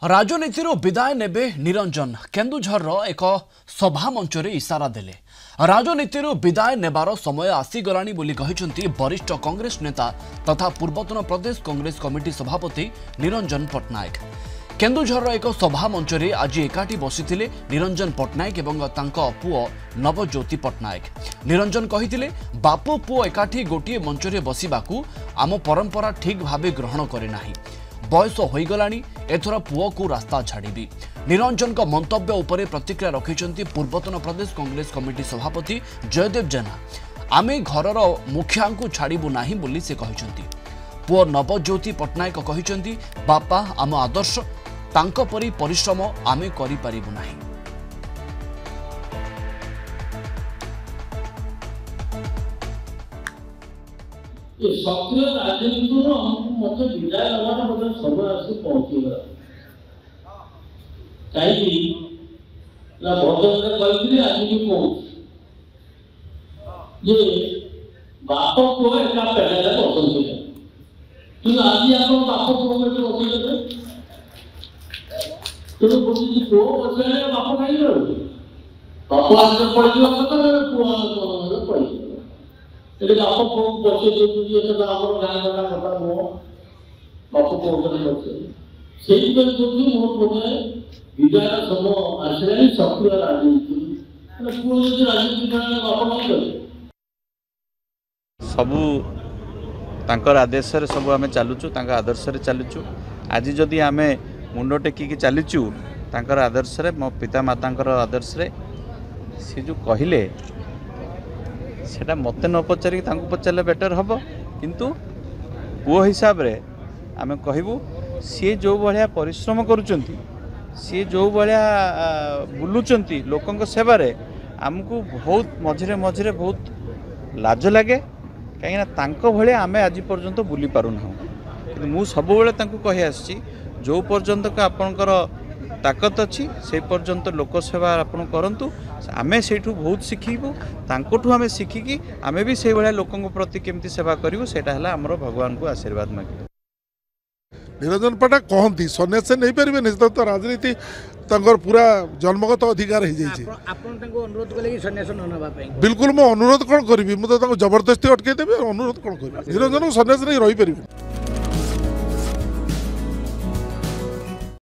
राजनीति विदाय नेबे निरंजन केन्दुझर एक सभा मंच रे इशारा देले। राजनीति विदाय नेबार समय आसीगलानी बोली कहिसंती वरिष्ठ कांग्रेस नेता तथा पूर्वतन प्रदेश कांग्रेस कमिटी सभापति निरंजन पट्टनायक। केन्दुझर एक सभा मंच रे आज एकाठी बसिथिले निरंजन पट्टनायक एवं तांको पुओ नवज्योति पट्टनायक। निरंजन कहिथिले बापू पुओ एकाठी गोटे मंच रे बसिबाकू आम परंपरा ठीक भावे ग्रहण करे नाही। बयस होईगलानी एथर पुओ को रास्ता छाड़ी। निरंजन का मंतव्य उपरे प्रतिक्रिया रखिंट पूर्वतन प्रदेश कांग्रेस कमिटी सभापति जयदेव जेना। आमे घरर मुखिया को छाड़बू नाही बोली से कहिसंती। पुओ नवज्योति पट्टनायक कहिसंती बापा आम आदर्श तांको परी परिश्रम आमे करि पारिबु नाही। सक्रिय राजनीति मत विदाय नवार समय आसी पहुंचीगला कहीं भजन कही आज भी कहूँ जे बाप पुओ एका पेड़े बसते कि आज आप बाप पुओ बसते तेणु बुझी पुओ बसले बाप कहीं बाप आगे पड़े पुओ पड़े ये बाप पुओ बचे आम गाँ गला कथा नुह बाप पुओ बचे से मोर बोधे विदाय समय आसला सक्रिय राजनीति पुओ जो राजनीति बाप नहीं सबू तांकर आदेश सब आम चलुचु आदर्श चलुचु। आज जदि आम मुंड टेकिकी चलीचु तांकर आदर्श मो पिता माता आदर्श सी जो कहले सेटा मत न पचारि पचारे बेटर हम किंतु पुओ हिसाब रे आम कहबू सी जो भाया परिश्रम करुचंती सी जो भाया बुलुचंती लोकंक सेवारे आमको बहुत मझिरे मझिरे बहुत लाज लगे कहीं तांको भले आमे आज पर्यंत बुली पारुना कि मु सब कही आसी जो पर्यंत का आपणकर ताकत अच्छी से पर्यंत लोक सेवा आपन करंतु आमे सेठू बहुत शिखिबू तांकोठू आमे शिखिकी आमे भी से भाया लोकंक प्रति केमती सेवा करिवु सेटा हला हमरो भगवान को आशीर्वाद मागिबू। निरंजन पट्टनायक कहती सन्यास नहीं पारे निश्चित तो राजनीति तंगर पूरा जन्मगत अधिकार बिल्कुल मो अनुरोध कौन करी मुझे जबरदस्ती अटकईदेवी अनुरोध कौन करी निरंजन सन्यास नहीं रही पारे।